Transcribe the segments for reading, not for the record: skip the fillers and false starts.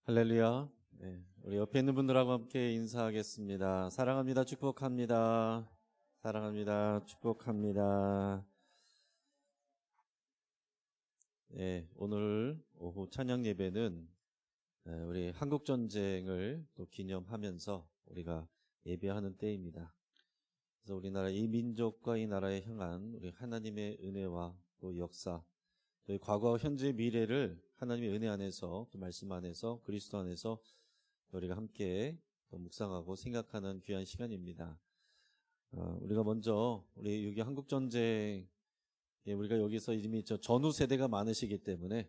할렐루야. 네, 우리 옆에 있는 분들하고 함께 인사하겠습니다. 사랑합니다. 축복합니다. 사랑합니다. 축복합니다. 네, 오늘 오후 찬양 예배는 우리 한국 전쟁을 또 기념하면서 우리가 예배하는 때입니다. 그래서 우리나라 이 민족과 이 나라에 향한 우리 하나님의 은혜와 또 역사, 저희 과거, 현재, 미래를 하나님의 은혜 안에서, 또 말씀 안에서, 그리스도 안에서 우리가 함께 또 묵상하고 생각하는 귀한 시간입니다. 우리가 먼저 우리 여기 한국전쟁, 우리가 여기서 이미 전후 세대가 많으시기 때문에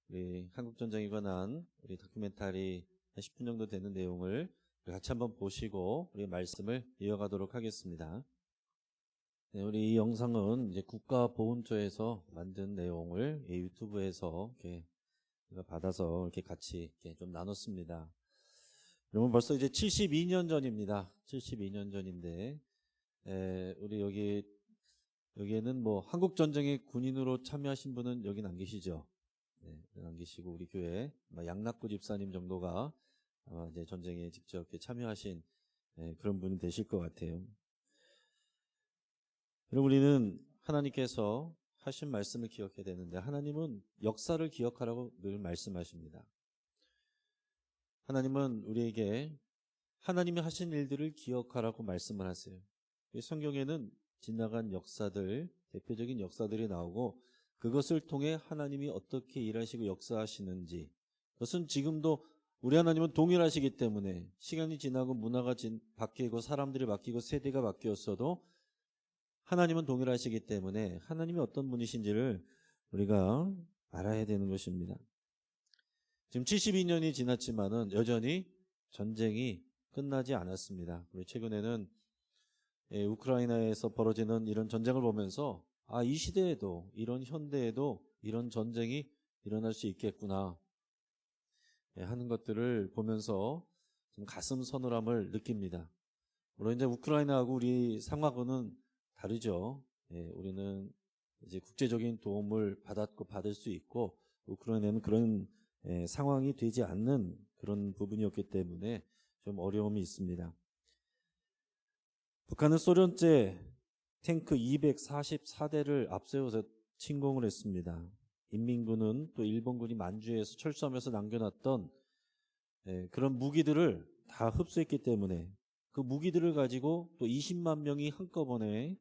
우리 한국전쟁에 관한 우리 다큐멘터리 한 10분 정도 되는 내용을 같이 한번 보시고 우리 말씀을 이어가도록 하겠습니다. 네, 우리 이 영상은 이제 국가보훈처에서 만든 내용을 유튜브에서 이렇게 받아서 이렇게 같이 이렇게 좀 나눴습니다. 여러분 벌써 이제 72년 전입니다. 72년 전인데, 우리 여기에는 뭐 한국전쟁에 군인으로 참여하신 분은 여긴 안 계시죠? 네, 안 계시고 우리 교회 양락구 집사님 정도가 이제 전쟁에 직접 이렇게 참여하신 그런 분이 되실 것 같아요. 여러분 우리는 하나님께서 하신 말씀을 기억해야 되는데 하나님은 역사를 기억하라고 늘 말씀하십니다. 하나님은 우리에게 하나님이 하신 일들을 기억하라고 말씀을 하세요. 성경에는 지나간 역사들, 대표적인 역사들이 나오고 그것을 통해 하나님이 어떻게 일하시고 역사하시는지, 그것은 지금도 우리 하나님은 동일하시기 때문에 시간이 지나고 문화가 바뀌고 사람들이 바뀌고 세대가 바뀌었어도 하나님은 동일하시기 때문에 하나님이 어떤 분이신지를 우리가 알아야 되는 것입니다. 지금 72년이 지났지만은 여전히 전쟁이 끝나지 않았습니다. 우리 최근에는 우크라이나에서 벌어지는 이런 전쟁을 보면서 이 시대에도 이런 현대에도 이런 전쟁이 일어날 수 있겠구나 하는 것들을 보면서 좀 가슴 서늘함을 느낍니다. 물론 이제 우크라이나하고 우리 상황은 다르죠. 우리는 이제 국제적인 도움을 받았고 받을 수 있고 우크라이나는 그런 상황이 되지 않는 그런 부분이었기 때문에 좀 어려움이 있습니다. 북한은 소련제 탱크 244대를 앞세워서 침공을 했습니다. 인민군은 또 일본군이 만주에서 철수하면서 남겨놨던 그런 무기들을 다 흡수했기 때문에 그 무기들을 가지고 또 20만 명이 한꺼번에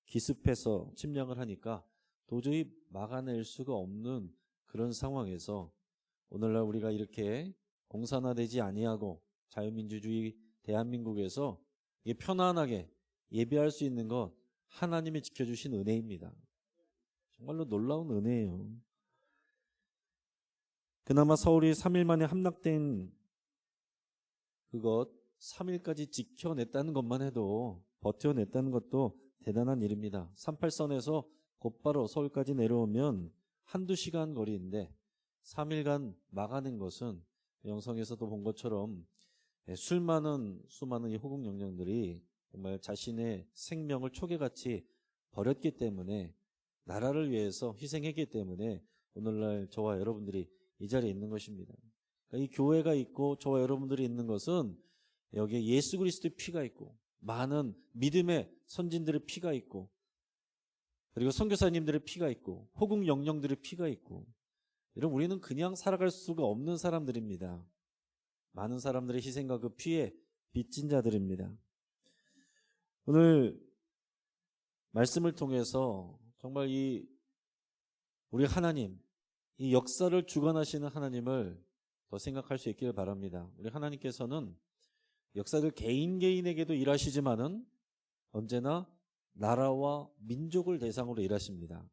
기습해서 침략을 하니까 도저히 막아낼 수가 없는 그런 상황에서 오늘날 우리가 이렇게 공산화되지 아니하고 자유민주주의 대한민국에서 편안하게 예배할 수 있는 것 하나님이 지켜주신 은혜입니다. 정말로 놀라운 은혜예요. 그나마 서울이 3일 만에 함락된 그것 3일까지 지켜냈다는 것만 해도 버텨냈다는 것도 대단한 일입니다. 38선에서 곧바로 서울까지 내려오면 한두 시간 거리인데 3일간 막아낸 것은 영성에서도 본 것처럼 수많은 이 호국 영령들이 정말 자신의 생명을 초계같이 버렸기 때문에 나라를 위해서 희생했기 때문에 오늘날 저와 여러분들이 이 자리에 있는 것입니다. 그러니까 이 교회가 있고 저와 여러분들이 있는 것은 여기에 예수 그리스도의 피가 있고 많은 믿음의 선진들의 피가 있고 그리고 선교사님들의 피가 있고 호국 영령들의 피가 있고 여러분 우리는 그냥 살아갈 수가 없는 사람들입니다. 많은 사람들의 희생과 그 피에 빚진 자들입니다. 오늘 말씀을 통해서 정말 우리 하나님, 이 역사를 주관하시는 하나님을 더 생각할 수 있기를 바랍니다. 우리 하나님께서는 역사들 개인에게도 일하시지만은 언제나 나라와 민족을 대상으로 일하십니다.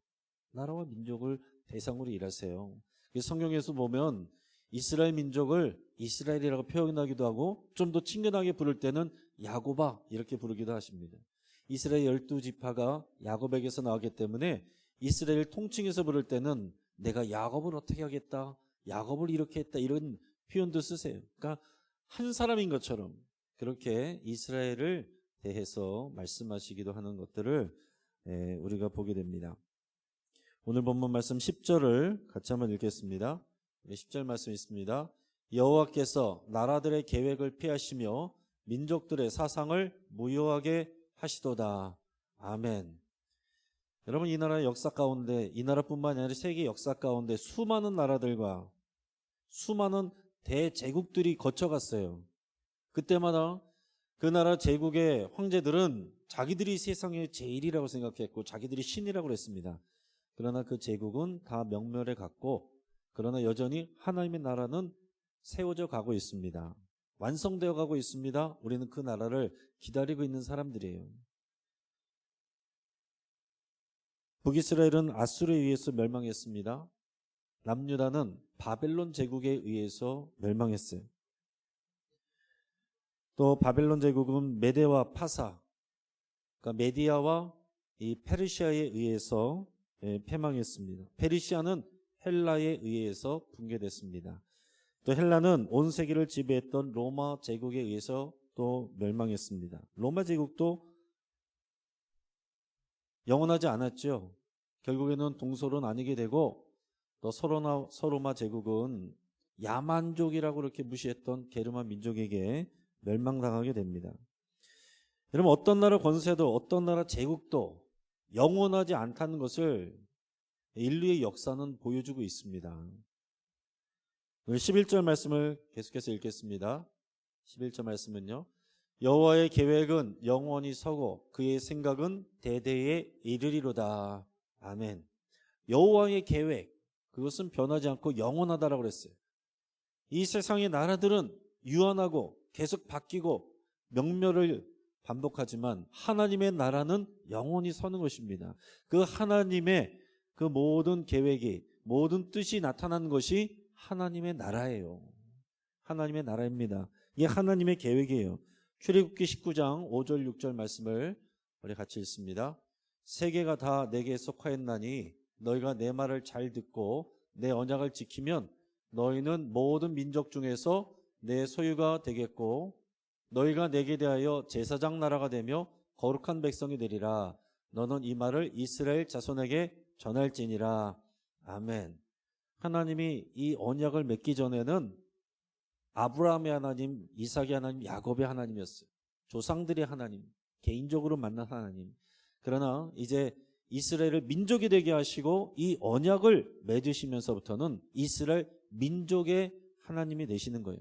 나라와 민족을 대상으로 일하세요. 성경에서 보면 이스라엘 민족을 이스라엘이라고 표현하기도 하고 좀 더 친근하게 부를 때는 야곱아 이렇게 부르기도 하십니다. 이스라엘 12지파가 야곱에게서 나왔기 때문에 이스라엘 통칭해서 부를 때는 내가 야곱을 어떻게 하겠다, 야곱을 이렇게 했다 이런 표현도 쓰세요. 그러니까 한 사람인 것처럼 그렇게 이스라엘을 대해서 말씀하시기도 하는 것들을 우리가 보게 됩니다. 오늘 본문 말씀 10절을 같이 한번 읽겠습니다. 10절 말씀 있습니다. 여호와께서 나라들의 계획을 피하시며 민족들의 사상을 무효하게 하시도다. 아멘. 여러분, 이 나라의 역사 가운데, 이 나라뿐만 아니라 세계 역사 가운데 수많은 나라들과 수많은 대제국들이 거쳐갔어요. 그때마다 그 나라 제국의 황제들은 자기들이 세상의 제일이라고 생각했고 자기들이 신이라고 그랬습니다. 그러나 그 제국은 다 명멸해 갔고, 그러나 여전히 하나님의 나라는 세워져 가고 있습니다. 완성되어 가고 있습니다. 우리는 그 나라를 기다리고 있는 사람들이에요. 북이스라엘은 아수르에 의해서 멸망했습니다. 남유다는 바벨론 제국에 의해서 멸망했어요. 또 바벨론 제국은 메데와 파사, 그러니까 메디아와 이 페르시아에 의해서 패망했습니다. 페르시아는 헬라에 의해서 붕괴됐습니다. 또 헬라는 온 세계를 지배했던 로마 제국에 의해서 또 멸망했습니다. 로마 제국도 영원하지 않았죠. 결국에는 동서로 나뉘게 되고, 또 서로마 제국은 야만족이라고 그렇게 무시했던 게르만 민족에게 멸망당하게 됩니다. 여러분, 어떤 나라 권세도 어떤 나라 제국도 영원하지 않다는 것을 인류의 역사는 보여주고 있습니다. 11절 말씀을 계속해서 읽겠습니다. 11절 말씀은요, 여호와의 계획은 영원히 서고 그의 생각은 대대에 이르리로다. 아멘. 여호와의 계획, 그것은 변하지 않고 영원하다라고 그랬어요. 이 세상의 나라들은 유한하고 계속 바뀌고 명멸을 반복하지만 하나님의 나라는 영원히 서는 것입니다. 그 하나님의 그 모든 계획이, 모든 뜻이 나타난 것이 하나님의 나라예요. 하나님의 나라입니다. 이게 하나님의 계획이에요. 출애굽기 19장 5절 6절 말씀을 우리 같이 읽습니다. 세계가 다 내게 속하였나니 너희가 내 말을 잘 듣고 내 언약을 지키면 너희는 모든 민족 중에서 내 소유가 되겠고 너희가 내게 대하여 제사장 나라가 되며 거룩한 백성이 되리라. 너는 이 말을 이스라엘 자손에게 전할지니라. 아멘. 하나님이 이 언약을 맺기 전에는 아브라함의 하나님, 이삭의 하나님, 야곱의 하나님이었어요. 조상들의 하나님, 개인적으로 만난 하나님. 그러나 이제 이스라엘을 민족이 되게 하시고 이 언약을 맺으시면서부터는 이스라엘 민족의 하나님이 되시는 거예요.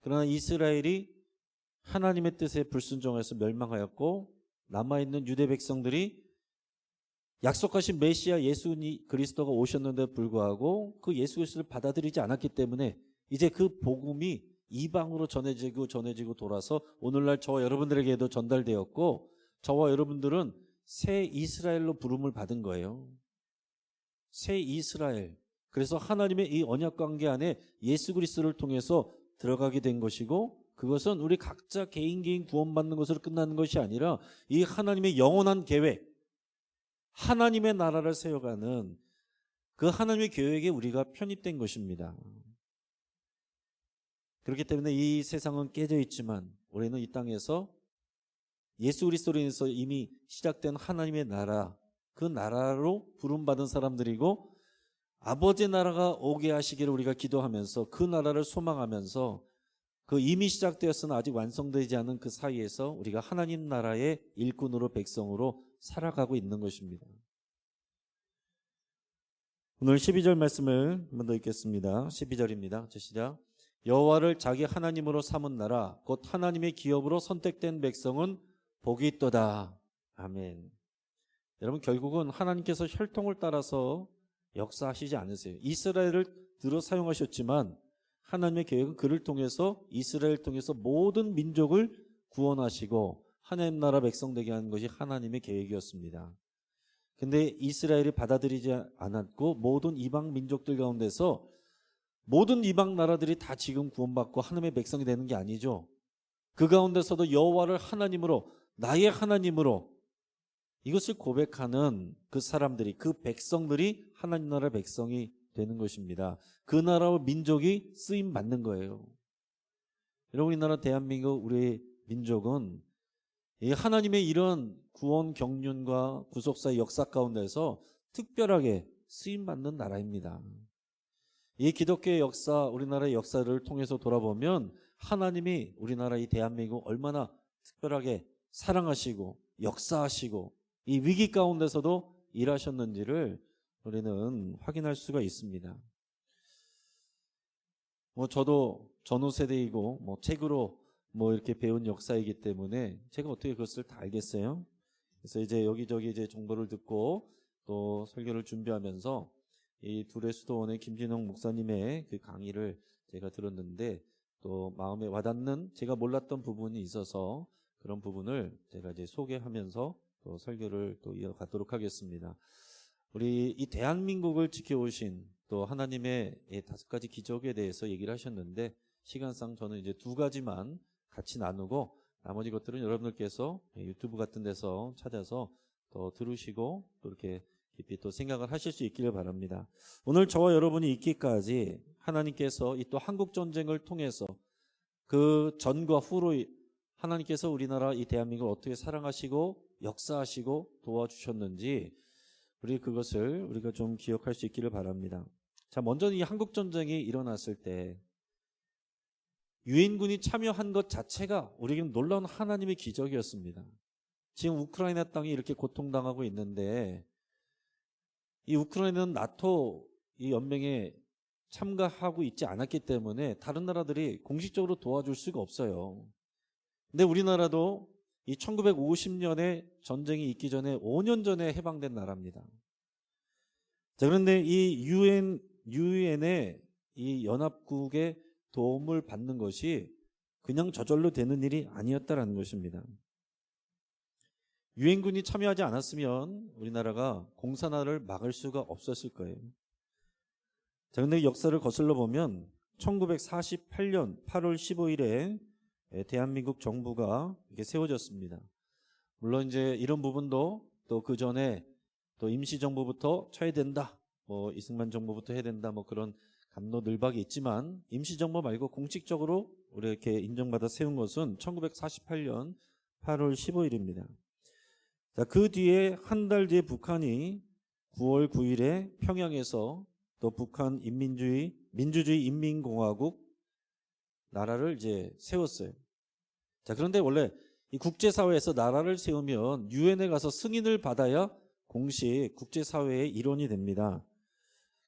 그러나 이스라엘이 하나님의 뜻에 불순종해서 멸망하였고, 남아있는 유대 백성들이 약속하신 메시아 예수 그리스도가 오셨는데 불구하고 그 예수 그리스도를 받아들이지 않았기 때문에 이제 그 복음이 이방으로 전해지고 돌아서 오늘날 저와 여러분들에게도 전달되었고, 저와 여러분들은 새 이스라엘로 부름을 받은 거예요. 새 이스라엘. 그래서 하나님의 이 언약 관계 안에 예수 그리스도를 통해서 들어가게 된 것이고, 그것은 우리 각자 개인 구원받는 것으로 끝나는 것이 아니라 이 하나님의 영원한 계획, 하나님의 나라를 세워가는 그 하나님의 계획에 우리가 편입된 것입니다. 그렇기 때문에 이 세상은 깨져 있지만 우리는 이 땅에서 예수 그리스도로 인해서 이미 시작된 하나님의 나라, 그 나라로 부름받은 사람들이고, 아버지 나라가 오게 하시기를 우리가 기도하면서 그 나라를 소망하면서 그 이미 시작되었으나 아직 완성되지 않은 그 사이에서 우리가 하나님 나라의 일꾼으로, 백성으로 살아가고 있는 것입니다. 오늘 12절 말씀을 한 번 더 읽겠습니다. 12절입니다. 시작. 여호와를 자기 하나님으로 삼은 나라 곧 하나님의 기업으로 선택된 백성은 복이 있도다. 아멘. 여러분, 결국은 하나님께서 혈통을 따라서 역사하시지 않으세요. 이스라엘을 들어 사용하셨지만 하나님의 계획은 그를 통해서, 이스라엘을 통해서 모든 민족을 구원하시고 하나님 나라 백성 되게 하는 것이 하나님의 계획이었습니다. 근데 이스라엘이 받아들이지 않았고 모든 이방 민족들 가운데서 모든 이방 나라들이 다 지금 구원받고 하나님의 백성이 되는 게 아니죠. 그 가운데서도 여호와를 하나님으로, 나의 하나님으로 이것을 고백하는 그 사람들이, 그 백성들이 하나님 나라 백성이 되는 것입니다. 그 나라와 민족이 쓰임 받는 거예요. 여러분, 이 나라 대한민국, 우리 민족은 이 하나님의 이런 구원 경륜과 구속사의 역사 가운데서 특별하게 쓰임 받는 나라입니다. 이 기독교의 역사, 우리나라의 역사를 통해서 돌아보면 하나님이 우리나라 이 대한민국 얼마나 특별하게 사랑하시고 역사하시고 이 위기 가운데서도 일하셨는지를 우리는 확인할 수가 있습니다. 저도 전후 세대이고 책으로 이렇게 배운 역사이기 때문에 제가 어떻게 그것을 다 알겠어요? 그래서 이제 여기저기 이제 정보를 듣고 또 설교를 준비하면서 이 둘의 수도원의 김진영 목사님의 그 강의를 제가 들었는데 또 마음에 와닿는 제가 몰랐던 부분이 있어서 그런 부분을 제가 이제 소개하면서 또 설교를 또 이어가도록 하겠습니다. 우리 이 대한민국을 지켜오신 또 하나님의 5가지 기적에 대해서 얘기를 하셨는데 시간상 저는 이제 2가지만 같이 나누고 나머지 것들은 여러분들께서 유튜브 같은 데서 찾아서 또 들으시고 또 이렇게 깊이 또 생각을 하실 수 있기를 바랍니다. 오늘 저와 여러분이 있기까지 하나님께서 이 또 한국전쟁을 통해서 그 전과 후로 하나님께서 우리나라 이 대한민국을 어떻게 사랑하시고 역사하시고 도와주셨는지 그것을 우리가 좀 기억할 수 있기를 바랍니다. 자, 먼저 이 한국전쟁이 일어났을 때 유엔군이 참여한 것 자체가 우리에게는 놀라운 하나님의 기적이었습니다. 지금 우크라이나 땅이 이렇게 고통당하고 있는데 이 우크라이나는 나토 이 연맹에 참가하고 있지 않았기 때문에 다른 나라들이 공식적으로 도와줄 수가 없어요. 근데 우리나라도 이 1950년에 전쟁이 있기 전에 5년 전에 해방된 나라입니다. 자, 그런데 이 유엔의 이 연합국의 도움을 받는 것이 그냥 저절로 되는 일이 아니었다라는 것입니다. 유엔군이 참여하지 않았으면 우리나라가 공산화를 막을 수가 없었을 거예요. 자, 근데 역사를 거슬러 보면 1948년 8월 15일에 대한민국 정부가 이렇게 세워졌습니다. 물론 이제 이런 부분도 또 그 전에 또 임시정부부터 쳐야 된다, 이승만 정부부터 해야 된다, 그런 갑로늘박이 있지만 임시정부 말고 공식적으로 우리 이렇게 인정받아 세운 것은 1948년 8월 15일입니다. 자, 그 뒤에 한 달 뒤에 북한이 9월 9일에 평양에서 또 북한 민주주의 인민공화국 나라를 이제 세웠어요. 자, 그런데 원래 이 국제사회에서 나라를 세우면 유엔에 가서 승인을 받아야 공식 국제사회의 일원이 됩니다.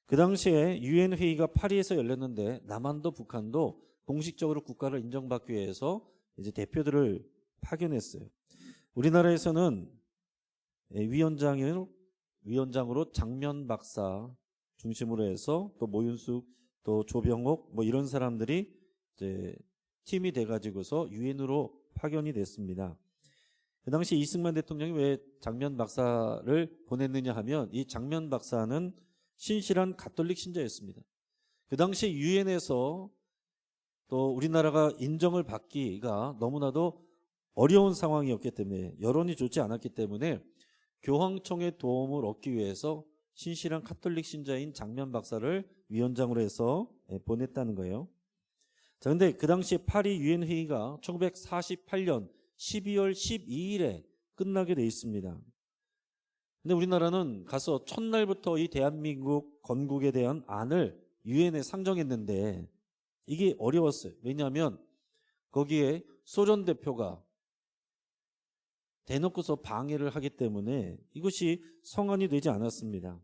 그 당시에 유엔 회의가 파리에서 열렸는데 남한도 북한도 공식적으로 국가를 인정받기 위해서 이제 대표들을 파견했어요. 우리나라에서는 위원장으로 장면 박사 중심으로 해서 또 모윤숙 또 조병옥 이런 사람들이 이제 팀이 돼가지고서 유엔으로 파견이 됐습니다. 그 당시 이승만 대통령이 왜 장면 박사를 보냈느냐 하면 이 장면 박사는 신실한 가톨릭 신자였습니다. 그 당시 유엔에서 또 우리나라가 인정을 받기가 너무나도 어려운 상황이었기 때문에 여론이 좋지 않았기 때문에 교황청의 도움을 얻기 위해서 신실한 가톨릭 신자인 장면 박사를 위원장으로 해서 보냈다는 거예요. 자, 근데 그 당시 파리 유엔 회의가 1948년 12월 12일에 끝나게 돼 있습니다. 근데 우리나라는 가서 첫날부터 이 대한민국 건국에 대한 안을 유엔에 상정했는데 이게 어려웠어요. 왜냐하면 거기에 소련 대표가 대놓고서 방해를 하기 때문에 이것이 성안이 되지 않았습니다.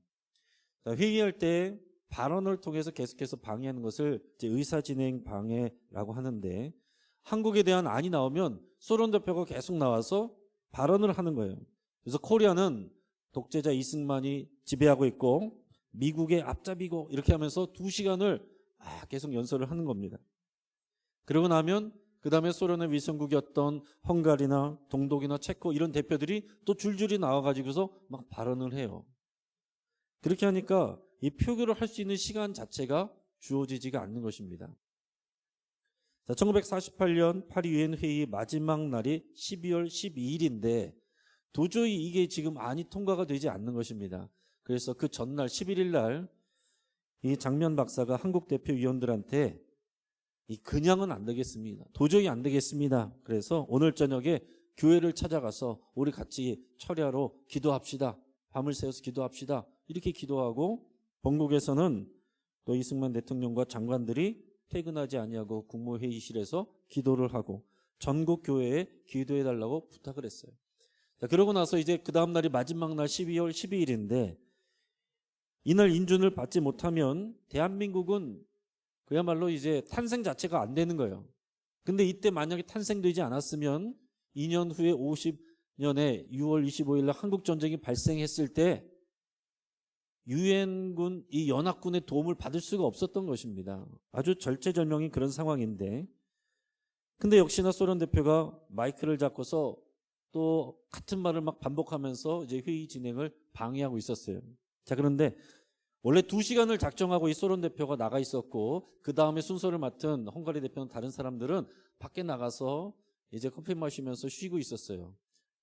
자, 회의할 때 발언을 통해서 계속해서 방해하는 것을 이제 의사진행 방해라고 하는데 한국에 대한 안이 나오면 소련 대표가 계속 나와서 발언을 하는 거예요. 그래서 코리아는 독재자 이승만이 지배하고 있고 미국의 앞잡이고 이렇게 하면서 2시간을 계속 연설을 하는 겁니다. 그러고 나면 그 다음에 소련의 위성국이었던 헝가리나 동독이나 체코 이런 대표들이 또 줄줄이 나와가지고서 막 발언을 해요. 그렇게 하니까 이 표결을 할 수 있는 시간 자체가 주어지지가 않는 것입니다. 자, 1948년 파리 유엔 회의 마지막 날이 12월 12일인데 도저히 이게 지금 안이 통과가 되지 않는 것입니다. 그래서 그 전날 11일 날 이 장면 박사가 한국 대표위원들한테 그냥은 안 되겠습니다. 도저히 안 되겠습니다. 그래서 오늘 저녁에 교회를 찾아가서 우리 같이 철야로 기도합시다. 밤을 새워서 기도합시다. 이렇게 기도하고 본국에서는 또 이승만 대통령과 장관들이 퇴근하지 아니하고 국무회의실에서 기도를 하고 전국 교회에 기도해달라고 부탁을 했어요. 자, 그러고 나서 이제 그 다음 날이 마지막 날 12월 12일인데 이날 인준을 받지 못하면 대한민국은 그야말로 이제 탄생 자체가 안 되는 거예요. 근데 이때 만약에 탄생되지 않았으면 2년 후에 50년에 6월 25일 날 한국전쟁이 발생했을 때 유엔군, 이 연합군의 도움을 받을 수가 없었던 것입니다. 아주 절체절명인 그런 상황인데 근데 역시나 소련 대표가 마이크를 잡고서 또 같은 말을 막 반복하면서 이제 회의 진행을 방해하고 있었어요. 자, 그런데 원래 2시간을 작정하고 이 소련 대표가 나가 있었고 그 다음에 순서를 맡은 헝가리 대표는 다른 사람들은 밖에 나가서 이제 커피 마시면서 쉬고 있었어요.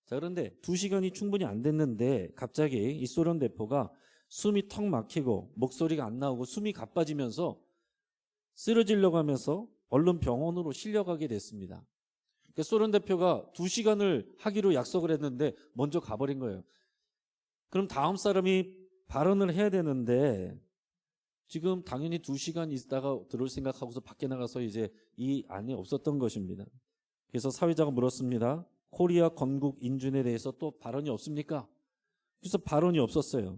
자, 그런데 2시간이 충분히 안 됐는데 갑자기 이 소련 대표가 숨이 턱 막히고 목소리가 안 나오고 숨이 가빠지면서 쓰러지려고 하면서 얼른 병원으로 실려가게 됐습니다. 그러니까 소련 대표가 2시간을 하기로 약속을 했는데 먼저 가버린 거예요. 그럼 다음 사람이 발언을 해야 되는데 지금 당연히 2시간 있다가 들어올 생각하고서 밖에 나가서 이제 이 안에 없었던 것입니다. 그래서 사회자가 물었습니다. 코리아 건국 인준에 대해서 또 발언이 없습니까? 그래서 발언이 없었어요.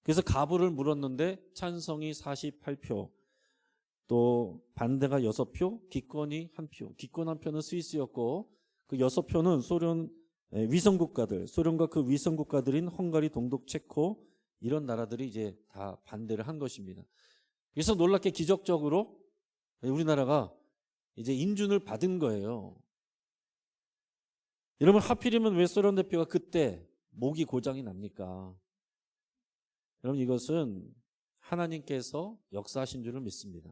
그래서 가부를 물었는데 찬성이 48표, 또 반대가 6표, 기권이 1표. 기권 1표는 스위스였고 그 6표는 소련 위성국가들, 소련과 그 위성국가들인 헝가리, 동독, 체코 이런 나라들이 이제 다 반대를 한 것입니다. 그래서 놀랍게 기적적으로 우리나라가 이제 인준을 받은 거예요. 여러분 하필이면 왜 소련 대표가 그때 목이 고장이 납니까? 여러분 이것은 하나님께서 역사하신 줄을 믿습니다.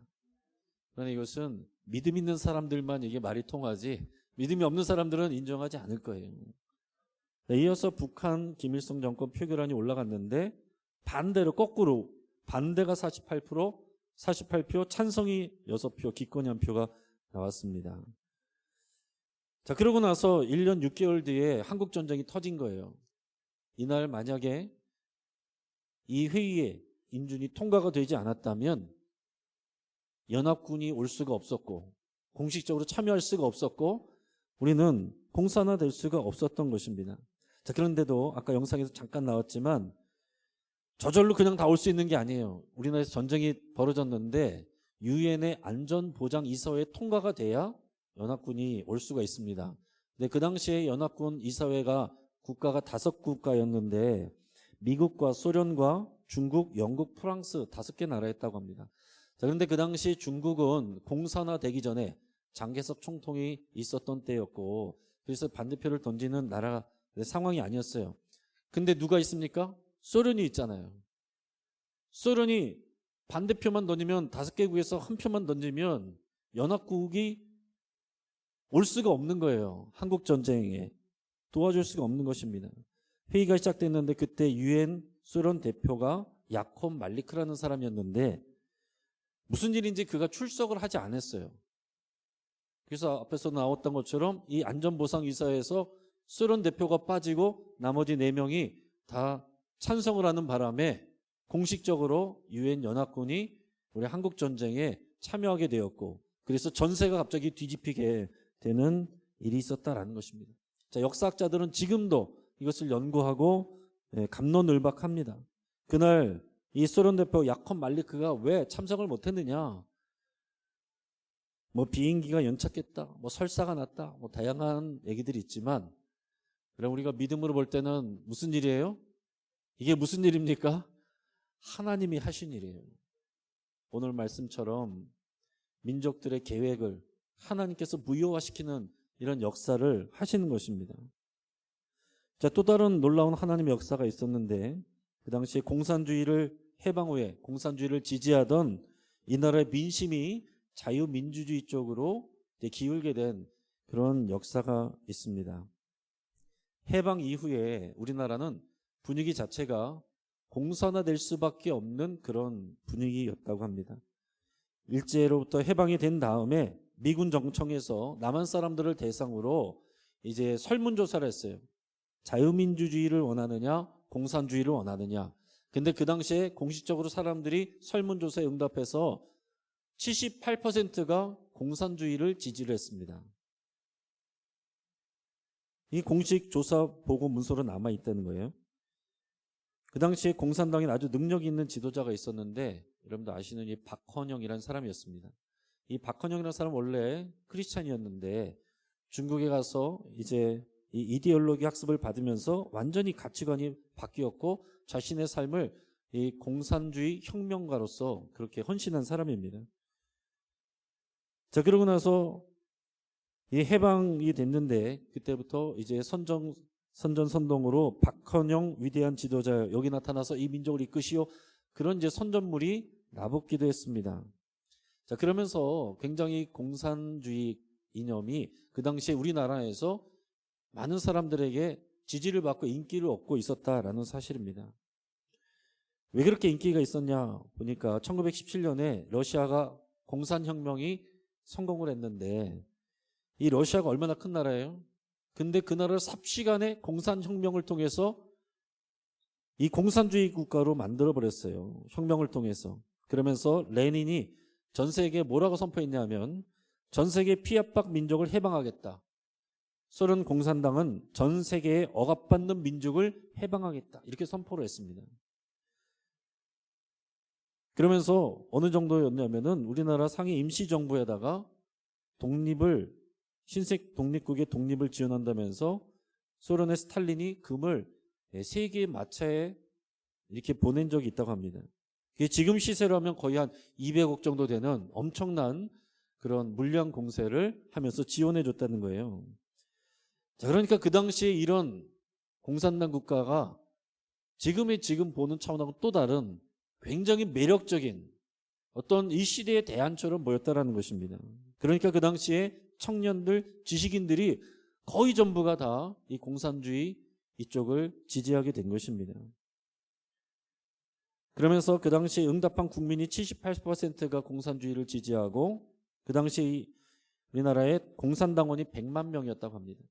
그러나 이것은 믿음 있는 사람들만 이게 말이 통하지 믿음이 없는 사람들은 인정하지 않을 거예요. 이어서 북한 김일성 정권 표결안이 올라갔는데 반대로 거꾸로 반대가 48표, 찬성이 6표, 기권이 1표가 나왔습니다. 자, 그러고 나서 1년 6개월 뒤에 한국전쟁이 터진 거예요. 이날 만약에 이 회의에 인준이 통과가 되지 않았다면 연합군이 올 수가 없었고 공식적으로 참여할 수가 없었고 우리는 공산화될 수가 없었던 것입니다. 자, 그런데도 아까 영상에서 잠깐 나왔지만 저절로 그냥 다 올 수 있는 게 아니에요. 우리나라에서 전쟁이 벌어졌는데 유엔의 안전보장이사회에 통과가 돼야 연합군이 올 수가 있습니다. 근데 그 당시에 연합군 이사회가 국가가 5국가였는데 미국과 소련과 중국, 영국, 프랑스 5개 나라였다고 합니다. 자, 그런데 그 당시 중국은 공산화되기 전에 장개석 총통이 있었던 때였고 그래서 반대표를 던지는 나라 상황이 아니었어요. 근데 누가 있습니까? 소련이 있잖아요. 소련이 반대표만 던지면 5개국에서 한 표만 던지면 연합국이 올 수가 없는 거예요. 한국전쟁에 도와줄 수가 없는 것입니다. 회의가 시작됐는데 그때 유엔 소련 대표가 야콥 말리크라는 사람이었는데 무슨 일인지 그가 출석을 하지 않았어요. 그래서 앞에서 나왔던 것처럼 이 안전보상이사회에서 소련 대표가 빠지고 나머지 4명이 다 찬성을 하는 바람에 공식적으로 유엔 연합군이 우리 한국전쟁에 참여하게 되었고 그래서 전세가 갑자기 뒤집히게 되는 일이 있었다라는 것입니다. 자, 역사학자들은 지금도 이것을 연구하고 갑론을박합니다. 그날 이 소련 대표 야콥 말리크가 왜 참석을 못했느냐? 뭐 비행기가 연착했다, 뭐 설사가 났다, 뭐 다양한 얘기들이 있지만 그럼 우리가 믿음으로 볼 때는 무슨 일이에요? 이게 무슨 일입니까? 하나님이 하신 일이에요. 오늘 말씀처럼 민족들의 계획을 하나님께서 무효화시키는 이런 역사를 하시는 것입니다. 자, 또 다른 놀라운 하나님의 역사가 있었는데 그 당시에 공산주의를 해방 후에 공산주의를 지지하던 이 나라의 민심이 자유민주주의 쪽으로 기울게 된 그런 역사가 있습니다. 해방 이후에 우리나라는 분위기 자체가 공산화될 수밖에 없는 그런 분위기였다고 합니다. 일제로부터 해방이 된 다음에 미군 정청에서 남한 사람들을 대상으로 이제 설문조사를 했어요. 자유민주주의를 원하느냐, 공산주의를 원하느냐. 근데 그 당시에 공식적으로 사람들이 설문조사에 응답해서 78%가 공산주의를 지지를 했습니다. 이 공식 조사 보고 문서로 남아 있다는 거예요. 그 당시에 공산당에 아주 능력 있는 지도자가 있었는데 여러분도 아시는 이 박헌영이라는 사람이었습니다. 이 박헌영이라는 사람은 원래 크리스찬이었는데 중국에 가서 이제 이 이데올로기 학습을 받으면서 완전히 가치관이 바뀌었고 자신의 삶을 이 공산주의 혁명가로서 그렇게 헌신한 사람입니다. 자, 그러고 나서 이 해방이 됐는데 그때부터 이제 선전선동으로 박헌영 위대한 지도자 여기 나타나서 이 민족을 이끄시오 그런 이제 선전물이 나붙기도 했습니다. 자, 그러면서 굉장히 공산주의 이념이 그 당시에 우리나라에서 많은 사람들에게 지지를 받고 인기를 얻고 있었다라는 사실입니다. 왜 그렇게 인기가 있었냐 보니까 1917년에 러시아가 공산혁명이 성공을 했는데 이 러시아가 얼마나 큰 나라예요? 근데 그 나라를 삽시간에 공산혁명을 통해서 이 공산주의 국가로 만들어버렸어요. 혁명을 통해서. 그러면서 레닌이 전 세계에 뭐라고 선포했냐면 전 세계 피압박 민족을 해방하겠다. 소련 공산당은 전 세계에 억압받는 민족을 해방하겠다. 이렇게 선포를 했습니다. 그러면서 어느 정도였냐면은 우리나라 상해 임시정부에다가 신생 독립국의 독립을 지원한다면서 소련의 스탈린이 금을 세계 마차에 이렇게 보낸 적이 있다고 합니다. 그게 지금 시세로 하면 거의 한 200억 정도 되는 엄청난 그런 물량 공세를 하면서 지원해 줬다는 거예요. 자, 그러니까 그 당시에 이런 공산당 국가가 지금 보는 차원하고 또 다른 굉장히 매력적인 어떤 이 시대의 대안처럼 보였다라는 것입니다. 그러니까 그 당시에 청년들, 지식인들이 거의 전부가 다 이 공산주의 이쪽을 지지하게 된 것입니다. 그러면서 그 당시에 응답한 국민이 78%가 공산주의를 지지하고 그 당시 우리나라에 공산당원이 100만 명이었다고 합니다.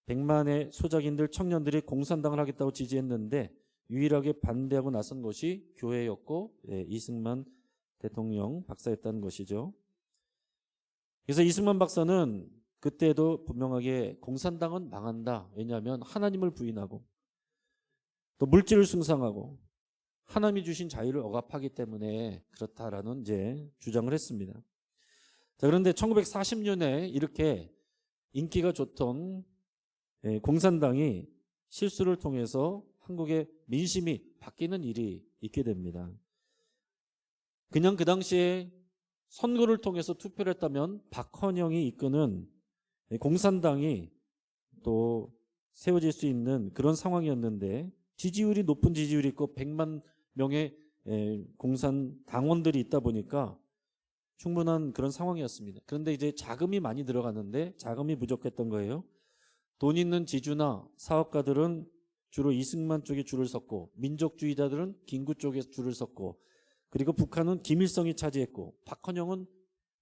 100만의 소작인들, 청년들이 공산당을 하겠다고 지지했는데 유일하게 반대하고 나선 것이 교회였고 이승만 대통령 박사였다는 것이죠. 그래서 이승만 박사는 그때도 분명하게 공산당은 망한다. 왜냐하면 하나님을 부인하고 또 물질을 숭상하고 하나님이 주신 자유를 억압하기 때문에 그렇다라는 이제 주장을 했습니다. 자, 그런데 1940년에 이렇게 인기가 좋던 공산당이 실수를 통해서 한국의 민심이 바뀌는 일이 있게 됩니다. 그냥 그 당시에 선거를 통해서 투표를 했다면 박헌영이 이끄는 공산당이 또 세워질 수 있는 그런 상황이었는데 지지율이 높은 지지율이 있고 100만 명의 공산당원들이 있다 보니까 충분한 그런 상황이었습니다. 그런데 이제 자금이 많이 들어갔는데 자금이 부족했던 거예요. 돈 있는 지주나 사업가들은 주로 이승만 쪽에 줄을 섰고 민족주의자들은 김구 쪽에 줄을 섰고 그리고 북한은 김일성이 차지했고 박헌영은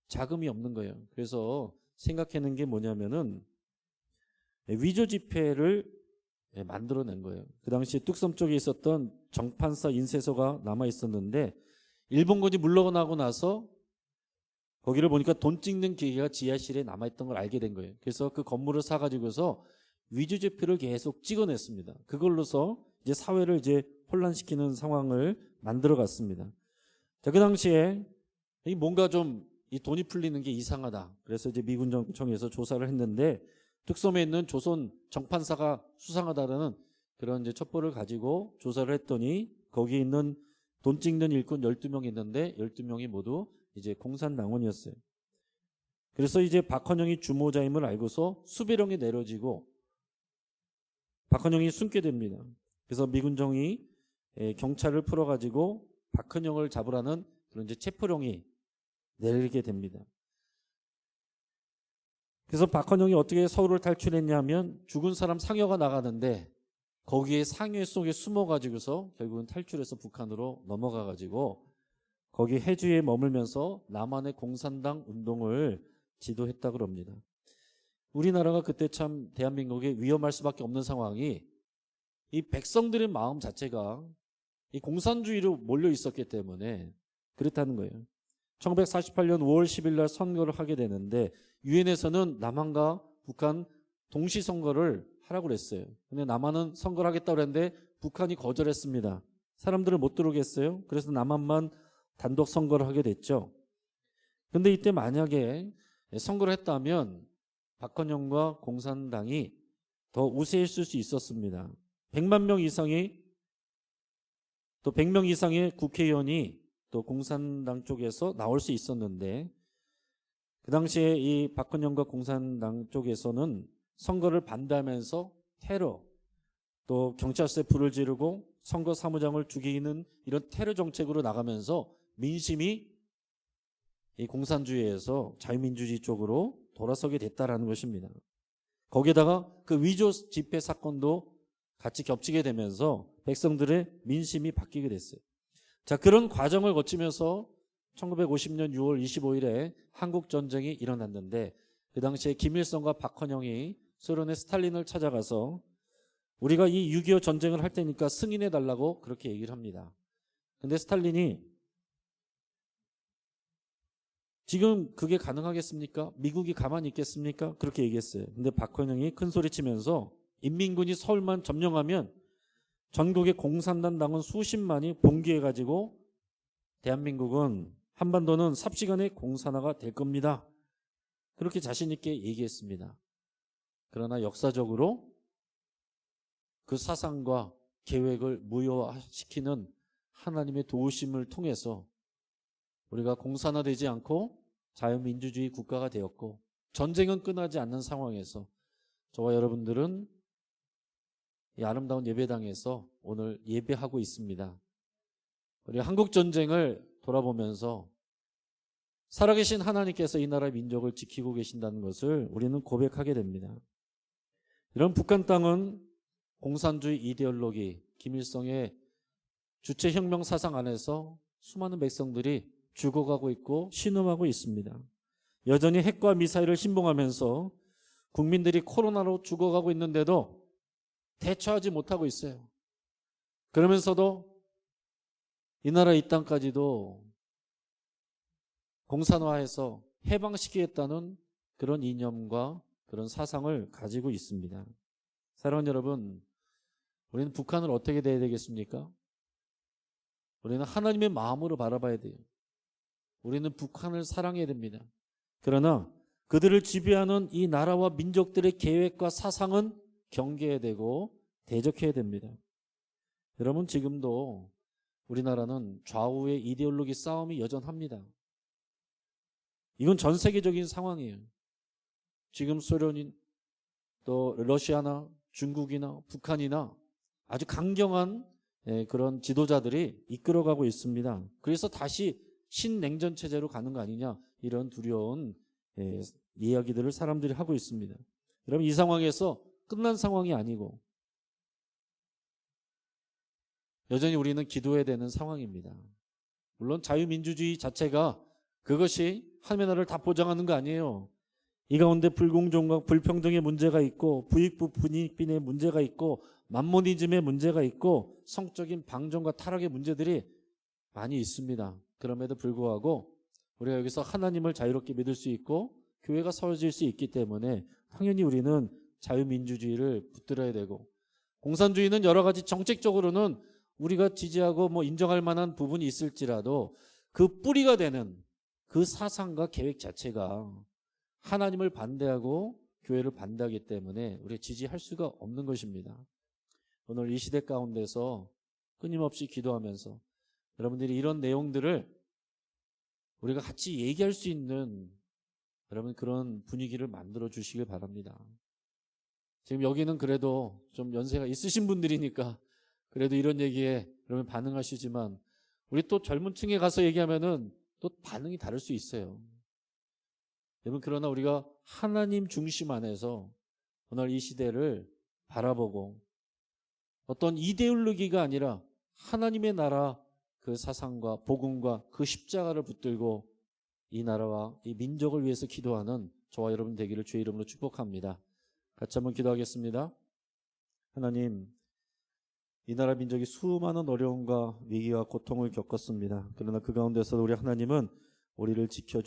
자금이 없는 거예요. 그래서 생각해낸 게 뭐냐면은 위조 지폐를 만들어낸 거예요. 그 당시에 뚝섬 쪽에 있었던 정판사 인쇄소가 남아 있었는데 일본군이 물러나고 나서 거기를 보니까 돈 찍는 기계가 지하실에 남아있던 걸 알게 된 거예요. 그래서 그 건물을 사가지고서 위조 지폐를 계속 찍어냈습니다. 그걸로서 이제 사회를 이제 혼란시키는 상황을 만들어갔습니다. 자, 그 당시에 뭔가 좀 이 돈이 풀리는 게 이상하다. 그래서 이제 미군정청에서 조사를 했는데 뚝섬에 있는 조선 정판사가 수상하다라는 그런 이제 첩보를 가지고 조사를 했더니 거기 있는 돈 찍는 일꾼 12명 있는데 12명이 모두 이제 공산당원이었어요. 그래서 이제 박헌영이 주모자임을 알고서 수배령이 내려지고 박헌영이 숨게 됩니다. 그래서 미군정이 경찰을 풀어가지고 박헌영을 잡으라는 그런 이제 체포령이 내리게 됩니다. 그래서 박헌영이 어떻게 서울을 탈출했냐면 죽은 사람 상여가 나가는데 거기에 상여 속에 숨어가지고서 결국은 탈출해서 북한으로 넘어가가지고 거기 해주에 머물면서 남한의 공산당 운동을 지도했다고 합니다. 우리나라가 그때 참 대한민국에 위험할 수밖에 없는 상황이 이 백성들의 마음 자체가 이 공산주의로 몰려 있었기 때문에 그렇다는 거예요. 1948년 5월 10일 날 선거를 하게 되는데 유엔에서는 남한과 북한 동시 선거를 하라고 그랬어요. 근데 남한은 선거를 하겠다고 그랬는데 북한이 거절했습니다. 사람들을 못 들어오게 했어요. 그래서 남한만 단독 선거를 하게 됐죠. 근데 이때 만약에 선거를 했다면 박헌영과 공산당이 더 우세했을 수 있었습니다. 100만 명 이상이 또 100명 이상의 국회의원이 또 공산당 쪽에서 나올 수 있었는데 그 당시에 이 박헌영과 공산당 쪽에서는 선거를 반대하면서 테러 또 경찰서에 불을 지르고 선거 사무장을 죽이는 이런 테러 정책으로 나가면서 민심이 이 공산주의에서 자유민주주의 쪽으로 돌아서게 됐다라는 것입니다. 거기에다가 그 위조 집회 사건도 같이 겹치게 되면서 백성들의 민심이 바뀌게 됐어요. 자, 그런 과정을 거치면서 1950년 6월 25일에 한국전쟁이 일어났는데 그 당시에 김일성과 박헌영이 소련의 스탈린을 찾아가서 우리가 이 6.25 전쟁을 할 테니까 승인해 달라고 그렇게 얘기를 합니다. 근데 스탈린이 지금 그게 가능하겠습니까? 미국이 가만히 있겠습니까? 그렇게 얘기했어요. 근데 박헌영이 큰 소리 치면서 인민군이 서울만 점령하면 전국의 공산당 당원 수십만이 봉기해가지고 대한민국은 한반도는 삽시간에 공산화가 될 겁니다. 그렇게 자신 있게 얘기했습니다. 그러나 역사적으로 그 사상과 계획을 무효화시키는 하나님의 도우심을 통해서 우리가 공산화되지 않고 자유민주주의 국가가 되었고 전쟁은 끝나지 않는 상황에서 저와 여러분들은 이 아름다운 예배당에서 오늘 예배하고 있습니다. 우리 한국전쟁을 돌아보면서 살아계신 하나님께서 이 나라 민족을 지키고 계신다는 것을 우리는 고백하게 됩니다. 이런 북한 땅은 공산주의 이데올로기, 김일성의 주체혁명 사상 안에서 수많은 백성들이 죽어가고 있고 신음하고 있습니다. 여전히 핵과 미사일을 신봉하면서 국민들이 코로나로 죽어가고 있는데도 대처하지 못하고 있어요. 그러면서도 이 나라 이 땅까지도 공산화해서 해방시키겠다는 그런 이념과 그런 사상을 가지고 있습니다. 사랑하는 여러분, 우리는 북한을 어떻게 대해야 되겠습니까? 우리는 하나님의 마음으로 바라봐야 돼요. 우리는 북한을 사랑해야 됩니다. 그러나 그들을 지배하는 이 나라와 민족들의 계획과 사상은 경계해야 되고 대적해야 됩니다. 여러분, 지금도 우리나라는 좌우의 이데올로기 싸움이 여전합니다. 이건 전 세계적인 상황이에요. 지금 소련인 또 러시아나 중국이나 북한이나 아주 강경한 그런 지도자들이 이끌어가고 있습니다. 그래서 다시 신냉전 체제로 가는 거 아니냐 이런 두려운 이야기들을 사람들이 하고 있습니다. 여러분, 이 상황에서 끝난 상황이 아니고 여전히 우리는 기도해야 되는 상황입니다. 물론 자유민주주의 자체가 그것이 하나님의 나라를 다 보장하는 거 아니에요. 이 가운데 불공정과 불평등의 문제가 있고 부익부 분익빈의 문제가 있고 만모니즘의 문제가 있고 성적인 방종과 타락의 문제들이 많이 있습니다. 그럼에도 불구하고 우리가 여기서 하나님을 자유롭게 믿을 수 있고 교회가 세워질 수 있기 때문에 당연히 우리는 자유민주주의를 붙들어야 되고, 공산주의는 여러 가지 정책적으로는 우리가 지지하고 인정할 만한 부분이 있을지라도 그 뿌리가 되는 그 사상과 계획 자체가 하나님을 반대하고 교회를 반대하기 때문에 우리가 지지할 수가 없는 것입니다. 오늘 이 시대 가운데서 끊임없이 기도하면서 여러분들이 이런 내용들을 우리가 같이 얘기할 수 있는 여러분 그런 분위기를 만들어 주시길 바랍니다. 지금 여기는 그래도 좀 연세가 있으신 분들이니까 그래도 이런 얘기에 여러분 반응하시지만 우리 또 젊은 층에 가서 얘기하면은 또 반응이 다를 수 있어요. 여러분, 그러나 우리가 하나님 중심 안에서 오늘 이 시대를 바라보고 어떤 이데올로기가 아니라 하나님의 나라 그 사상과 복음과 그 십자가를 붙들고 이 나라와 이 민족을 위해서 기도하는 저와 여러분 되기를 주의 이름으로 축복합니다. 같이 한번 기도하겠습니다. 하나님, 이 나라 민족이 수많은 어려움과 위기와 고통을 겪었습니다. 그러나 그 가운데서 우리 하나님은 우리를 지켜주시고